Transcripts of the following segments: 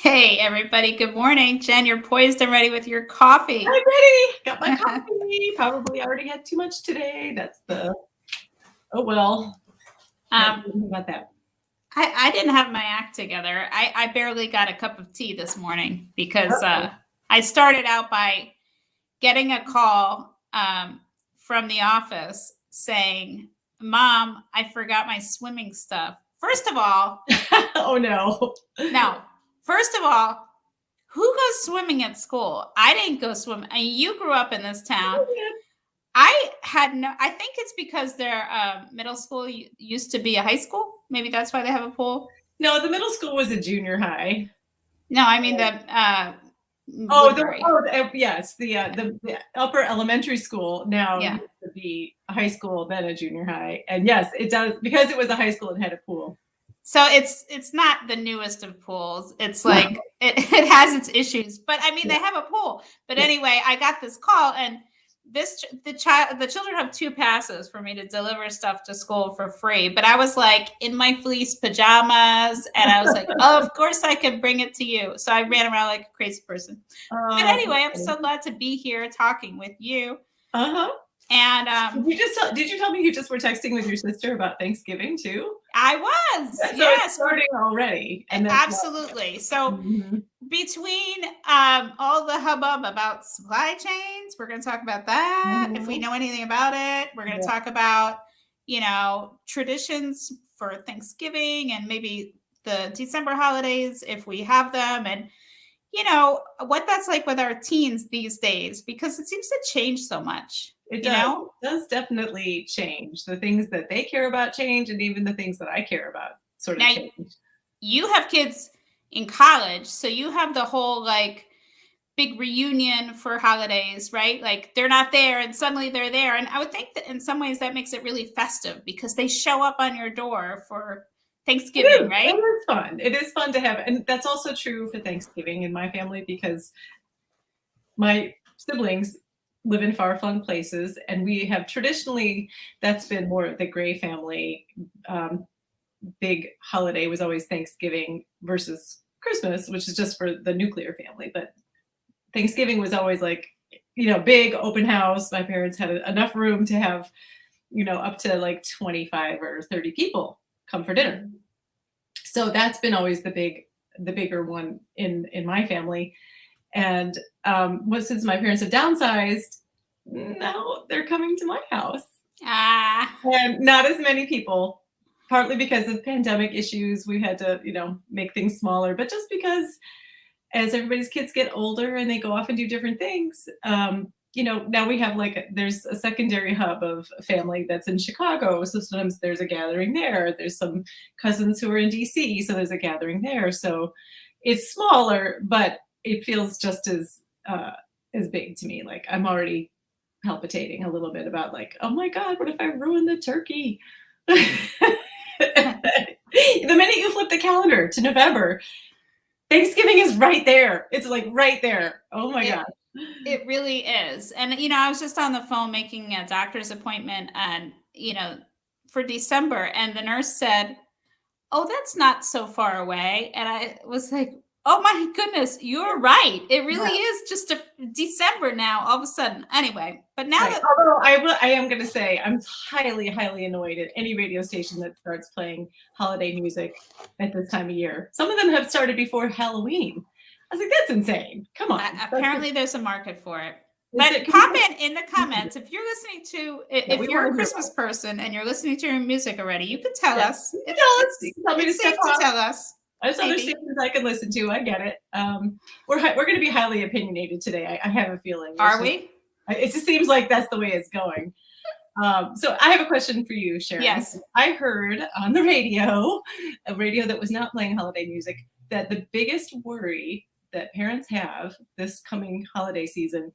Hey, everybody. Good morning. Jen, you're poised and ready with your coffee. I'm ready. Got my coffee. Probably already had too much today. Oh well. Can't do anything about that. I didn't have my act together. I barely got a cup of tea this morning because Uh-oh. I started out by getting a call from the office saying, Mom, I forgot my swimming stuff. First of all, Oh no. first of all, who goes swimming at school? I didn't go swimming. I mean, you grew up in this town. I think it's because their middle school used to be a high school. Maybe that's why they have a pool. No, the middle school was a junior high. No, I mean Woodbury. Yes, the upper elementary school now Yeah. used to be a high school, then a junior high, and yes, it does because it was a high school and had a pool. So it's not the newest of pools. It's like it has its issues, but I mean they have a pool. But anyway, I got this call and the children have 2 passes for me to deliver stuff to school for free. But I was like in my fleece pajamas and I was like, oh, of course I can bring it to you. So I ran around like a crazy person. But anyway, I'm so glad to be here talking with you. Uh-huh. And did you tell me you just were texting with your sister about Thanksgiving too? I was. So yes. It's starting already. And absolutely. So between all the hubbub about supply chains, we're going to talk about that. If we know anything about it, we're going to talk about, traditions for Thanksgiving and maybe the December holidays, if we have them, and, what that's like with our teens these days, because it seems to change so much. It does definitely change. The things that they care about change, and even the things that I care about sort of change. You have kids in college, so you have the whole like big reunion for holidays, right? Like they're not there and suddenly they're there. And I would think that in some ways that makes it really festive because they show up on your door for Thanksgiving, right? It is fun. It is fun to have. And that's also true for Thanksgiving in my family because my siblings live in far-flung places, and we have traditionally, that's been more the Gray family. Big holiday was always Thanksgiving versus Christmas, which is just for the nuclear family. But Thanksgiving was always like, big open house. My parents had enough room to have, up to like 25 or 30 people come for dinner. So that's been always the bigger one in my family. And since my parents have downsized, now they're coming to my house. And not as many people, partly because of pandemic issues. We had to, make things smaller, but just because as everybody's kids get older and they go off and do different things, now we have there's a secondary hub of family that's in Chicago. So sometimes there's a gathering there. There's some cousins who are in DC, so there's a gathering there. So it's smaller, but it feels just as big to me. Like I'm already palpitating a little bit about like, oh my God, what if I ruin the turkey? The minute you flip the calendar to November, Thanksgiving is right there. It's like right there. Oh my God. It really is. And, I was just on the phone making a doctor's appointment and, for December, and the nurse said, oh, that's not so far away. And I was like, oh my goodness, you're right. It really is just December now, all of a sudden. Anyway, but now although I am going to say I'm highly, highly annoyed at any radio station that starts playing holiday music at this time of year. Some of them have started before Halloween. I was like, that's insane. Come on. Apparently there's a market for it. But comment in the comments if you're listening to, if you're a Christmas person and you're listening to your music already, you could tell us. It's safe to tell us. There's other stations I can listen to. I get it. We're going to be highly opinionated today. I have a feeling. Are we? It just seems like that's the way it's going. So I have a question for you, Sharon. Yes. I heard on the radio, a radio that was not playing holiday music, that the biggest worry that parents have this coming holiday season.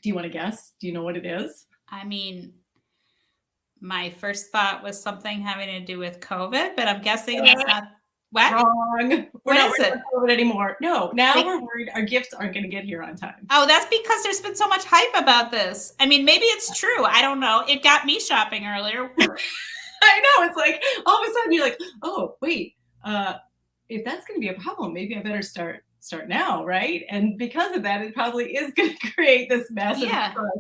Do you want to guess? Do you know what it is? I mean, my first thought was something having to do with COVID, but I'm guessing that's not. What? Wrong. We're not worried about COVID anymore. No, now we're worried our gifts aren't going to get here on time. Oh, that's because there's been so much hype about this. I mean, maybe it's true. I don't know. It got me shopping earlier. I know. It's like all of a sudden you're like, oh, wait, if that's going to be a problem, maybe I better start now, right? And because of that, it probably is going to create this massive Yeah. crush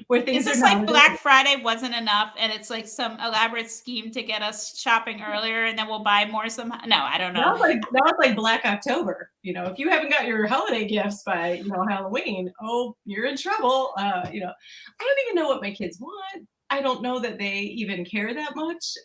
where things Is are this not like Black Friday wasn't enough and it's like some elaborate scheme to get us shopping earlier and then we'll buy more somehow? No, I don't know. now it's like Black October. You know, if you haven't got your holiday gifts by, you know, Halloween, oh, you're in trouble. You know, I don't even know what my kids want. I don't know that they even care that much.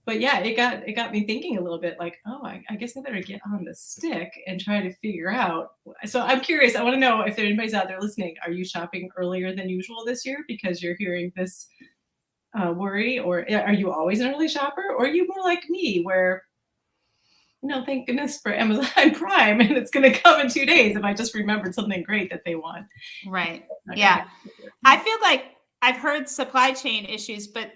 But yeah, it got me thinking a little bit like, oh, I guess I better get on the stick and try to figure out. So I'm curious. I want to know if anybody's out there listening. Are you shopping earlier than usual this year because you're hearing this worry, or are you always an early shopper, or are you more like me where, you know, thank goodness for Amazon Prime and it's going to come in 2 days if I just remembered something great that they want. Right. Yeah. I feel like I've heard supply chain issues, but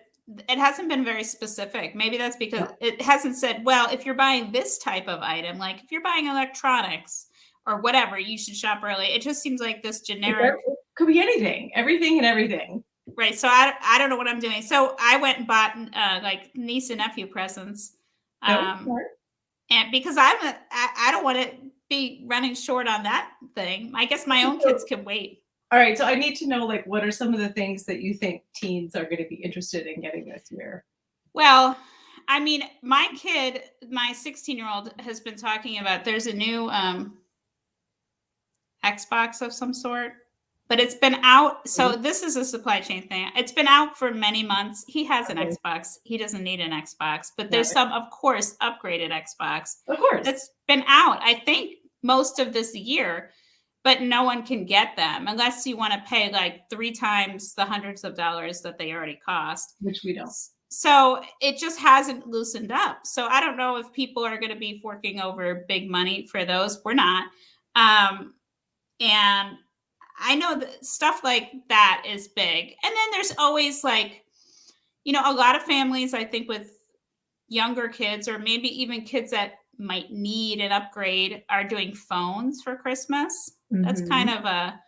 it hasn't been very specific. Maybe that's because it hasn't said, well, if you're buying this type of item, like if you're buying electronics or whatever, you should shop early. It just seems like this generic. It could be anything, everything and everything. Right. So I don't know what I'm doing. So I went and bought like niece and nephew presents. And because I don't want to be running short on that thing. I guess my own kids can wait. All right, so I need to know, like, what are some of the things that you think teens are going to be interested in getting this year? Well, I mean, my 16-year-old has been talking about there's a new Xbox of some sort, but it's been out. So this is a supply chain thing. It's been out for many months. He has an Xbox. He doesn't need an Xbox, but there's some, of course, upgraded Xbox. Of course. That's been out, I think, most of this year. But no one can get them unless you want to pay like 3 times the hundreds of dollars that they already cost. Which we don't. So it just hasn't loosened up. So I don't know if people are going to be forking over big money for those. We're not. And I know that stuff like that is big. And then there's always like, you know, a lot of families, I think with younger kids or maybe even kids that might need an upgrade are doing phones for Christmas. That's kind of a,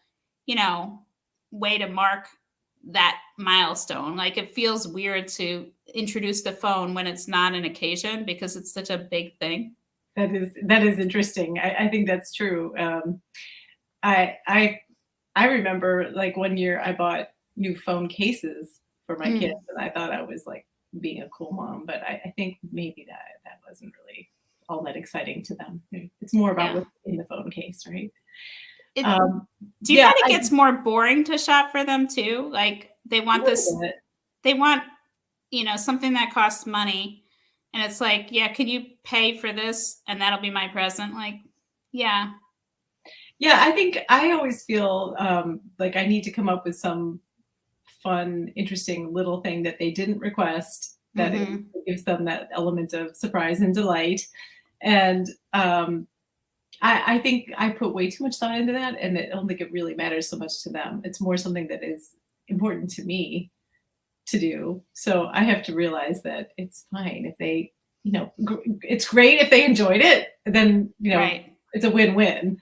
you know, way to mark that milestone. Like it feels weird to introduce the phone when it's not an occasion because it's such a big thing. That is interesting. I think that's true. I remember like one year I bought new phone cases for my kids and I thought I was like being a cool mom, but I think maybe that wasn't really all that exciting to them. It's more about what's in the phone case, right? Do you find it gets more boring to shop for them too? Like they want you know, something that costs money and it's like, yeah, can you pay for this? And that'll be my present. Like, yeah. Yeah. I think I always feel like I need to come up with some fun, interesting little thing that they didn't request that it gives them that element of surprise and delight. And, I think I put way too much thought into that and I don't think it really matters so much to them. It's more something that is important to me to do. So I have to realize that it's fine if they, you know, it's great if they enjoyed it, then, you know, it's a win-win.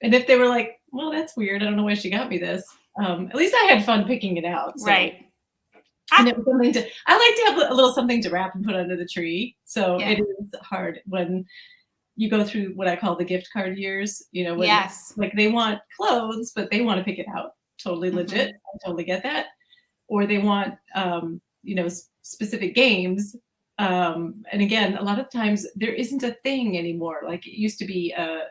And if they were like, well, that's weird. I don't know why she got me this. At least I had fun picking it out. So. Right. And it was something I like to have a little something to wrap and put under the tree. So it is hard when you go through what I call the gift card years, you know, when like they want clothes, but they want to pick it out. Totally legit. I totally get that. Or they want, you know, specific games. And again, a lot of times there isn't a thing anymore. Like it used to be an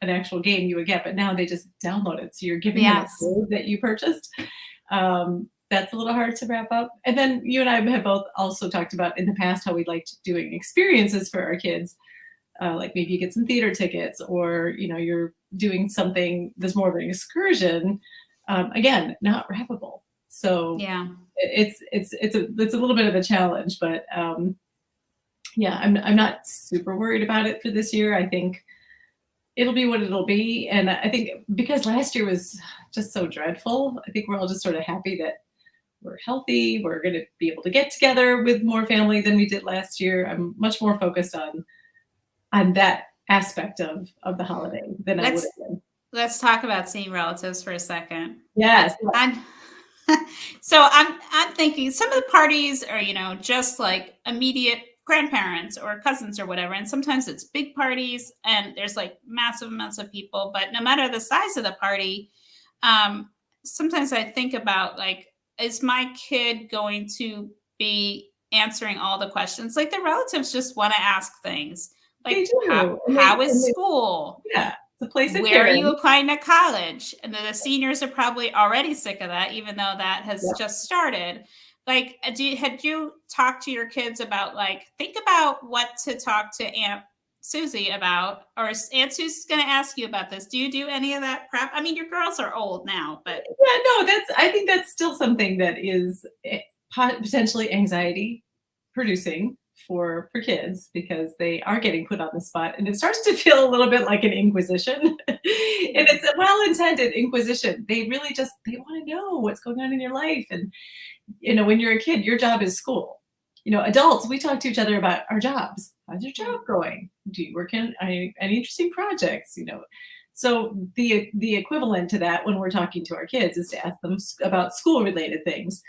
actual game you would get, but now they just download it. So you're giving them a code that you purchased. That's a little hard to wrap up. And then you and I have both also talked about in the past how we liked doing experiences for our kids. Like maybe you get some theater tickets or, you know, you're doing something that's more of an excursion. Again, not wrappable. So it's a little bit of a challenge, but yeah, I'm not super worried about it for this year. I think it'll be what it'll be. And I think because last year was just so dreadful, I think we're all just sort of happy that we're healthy. We're going to be able to get together with more family than we did last year. I'm much more focused on that aspect of the holiday than I would have been. Let's talk about seeing relatives for a second. Yes. So I'm thinking some of the parties are, you know, just like immediate grandparents or cousins or whatever. And sometimes it's big parties and there's like massive amounts of people. But no matter the size of the party, sometimes I think about like, is my kid going to be answering all the questions? Like the relatives just want to ask things They like, do. how is school? Yeah, it's a place of Where are you caring. applying to college? And the seniors are probably already sick of that, even though that has Yeah. just started. Like, had you talked to your kids about like, think about what to talk to Aunt Susie about, or Aunt Susie's going to ask you about this. Do you do any of that prep? I mean, your girls are old now, but Yeah, no, I think that's still something that is potentially anxiety producing for kids, because they are getting put on the spot and it starts to feel a little bit like an inquisition. And it's a well-intended inquisition. They really just, they want to know what's going on in your life. And when you're a kid, your job is school. Adults, we talk to each other about our jobs. How's your job going? Do you work in any interesting projects? So the equivalent to that when we're talking to our kids is to ask them about school related things.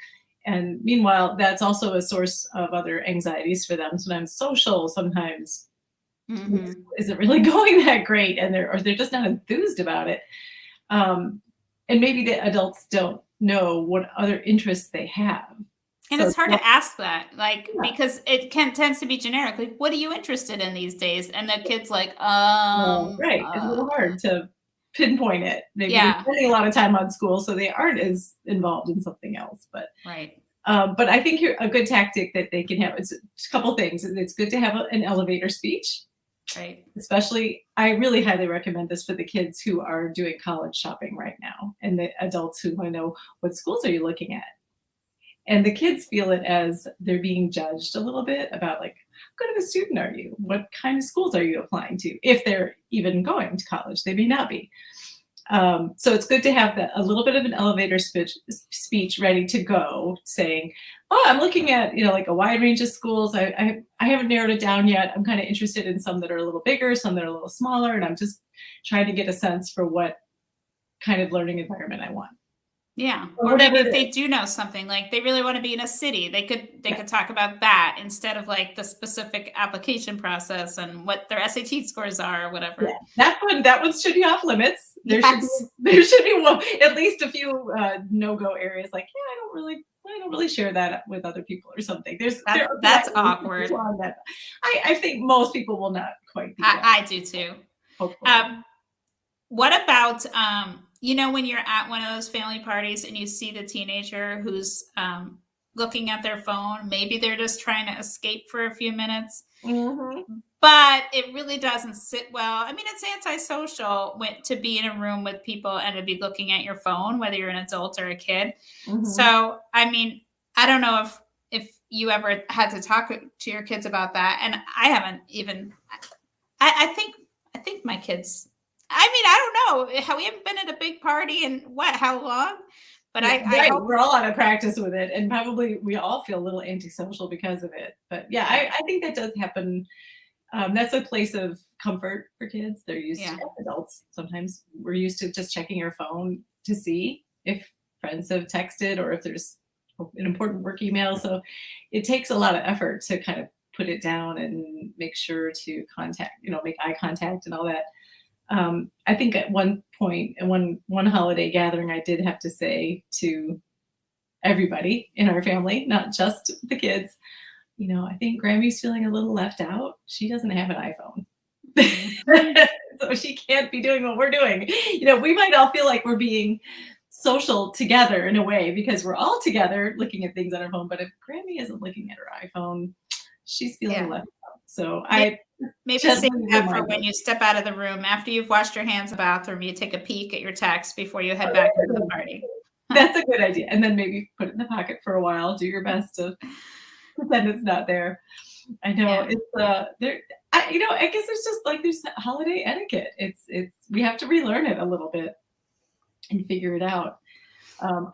And meanwhile, that's also a source of other anxieties for them. Sometimes social, sometimes isn't really going that great, and they're just not enthused about it. And maybe the adults don't know what other interests they have. And it's hard to ask that, like, because it tends to be generic. Like, what are you interested in these days? And the kid's like, right. It's a little hard to pinpoint it. Maybe they're spending a lot of time on school, so they aren't as involved in something else. But right. But I think a good tactic that they can have is a couple things. It's good to have an elevator speech. Right. Especially, I really highly recommend this for the kids who are doing college shopping right now, and the adults who want to know, what schools are you looking at? And the kids feel it as they're being judged a little bit about like, how good of a student are you? What kind of schools are you applying to? If they're even going to college, they may not be. So it's good to have a little bit of an elevator speech ready to go, saying, oh, I'm looking at, like a wide range of schools. I haven't narrowed it down yet. I'm kind of interested in some that are a little bigger, some that are a little smaller. And I'm just trying to get a sense for what kind of learning environment I want. Yeah. Or maybe if they do know something, like they really want to be in a city, they could talk about that instead of like the specific application process and what their SAT scores are or whatever. Yeah. That one should be off limits. There should be at least a few no-go areas. Like, I don't really share that with other people or something. That's awkward. I think most people will not quite be that. I do too. Hopefully. What about when you're at one of those family parties and you see the teenager who's looking at their phone, maybe they're just trying to escape for a few minutes, but it really doesn't sit well. I mean, it's antisocial to be in a room with people and to be looking at your phone, whether you're an adult or a kid. So, I mean, I don't know if you ever had to talk to your kids about that. And I haven't even, I think my kids, I mean, I don't know. We haven't been at a big party in how long? But I hope we're all out of practice with it, and probably we all feel a little antisocial because of it. But yeah, I think that does happen. That's a place of comfort for kids. They're used to adults. Sometimes we're used to just checking your phone to see if friends have texted or if there's an important work email. So it takes a lot of effort to kind of put it down and make sure to make eye contact and all that. I think at one point, in one holiday gathering, I did have to say to everybody in our family, not just the kids, I think Grammy's feeling a little left out. She doesn't have an iPhone. So she can't be doing what we're doing. We might all feel like we're being social together in a way because we're all together looking at things on our phone. But if Grammy isn't looking at her iPhone, she's feeling left out. So maybe save that for when you step out of the room after you've washed your hands in the bathroom. You take a peek at your text before you head back into the party. That's a good idea. And then maybe put it in the pocket for a while. Do your best to pretend it's not there. I know it's I guess it's just like there's holiday etiquette. It's we have to relearn it a little bit and figure it out.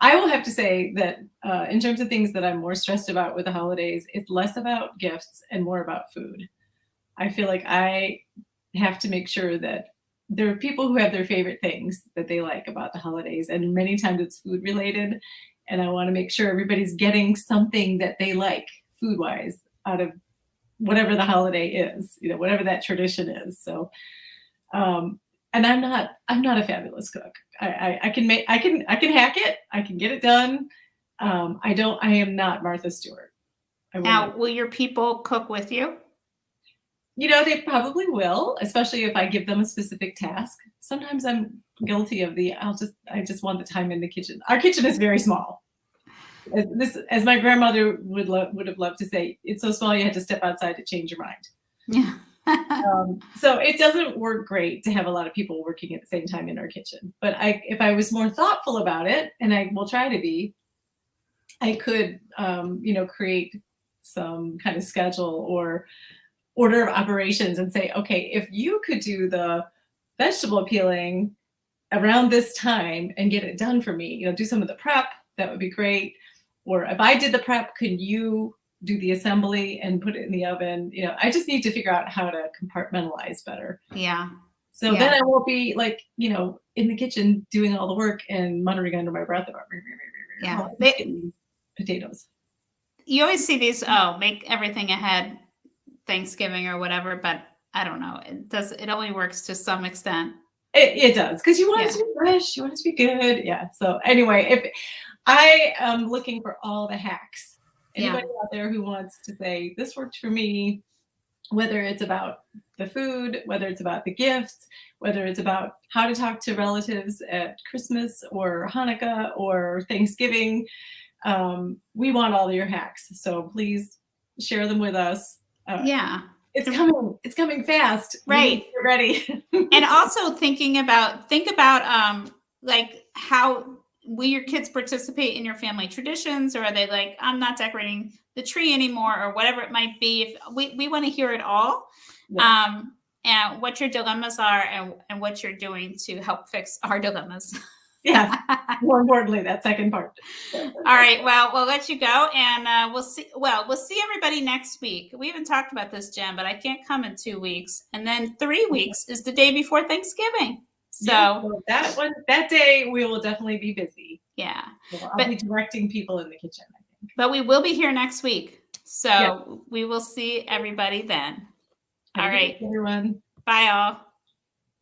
I will have to say that in terms of things that I'm more stressed about with the holidays, it's less about gifts and more about food. I feel like I have to make sure that there are people who have their favorite things that they like about the holidays, and many times it's food related. And I want to make sure everybody's getting something that they like food-wise out of whatever the holiday is, whatever that tradition is. So, and I'm not a fabulous cook. I can hack it. I can get it done. I am not Martha Stewart. Now, will your people cook with you? They probably will, especially if I give them a specific task. Sometimes I'm guilty of I just want the time in the kitchen. Our kitchen is very small. As my grandmother would have loved to say, it's so small you had to step outside to change your mind. Yeah. So it doesn't work great to have a lot of people working at the same time in our kitchen. But if I was more thoughtful about it, and I will try to be, I could, create some kind of schedule or order of operations and say, okay, if you could do the vegetable peeling around this time and get it done for me, do some of the prep, that would be great. Or if I did the prep, could you do the assembly and put it in the oven? I just need to figure out how to compartmentalize better. Yeah. So then I won't be like, in the kitchen doing all the work and muttering under my breath about potatoes. You always see these, make everything ahead Thanksgiving or whatever, but I don't know. It only works to some extent. It does, because you want it to be fresh, you want it to be good. Yeah. So anyway, if I am looking for all the hacks, anybody out there who wants to say, this worked for me, whether it's about the food, whether it's about the gifts, whether it's about how to talk to relatives at Christmas or Hanukkah or Thanksgiving, we want all of your hacks. So please share them with us. It's coming fast. Right. Get ready. And also think about like, how will your kids participate in your family traditions, or are they like, I'm not decorating the tree anymore, or whatever it might be? If we want to hear it all. Yes. And what your dilemmas are, and what you're doing to help fix our dilemmas. Yeah. More importantly, that second part. All right. Well, we'll let you go, and we'll see everybody next week. We haven't talked about this, Jen, but I can't come in 2 weeks. And then 3 weeks is the day before Thanksgiving. So that day we will definitely be busy. Yeah. I'll be directing people in the kitchen, I think. But we will be here next week. So we will see everybody then. All right. Everyone. Bye all.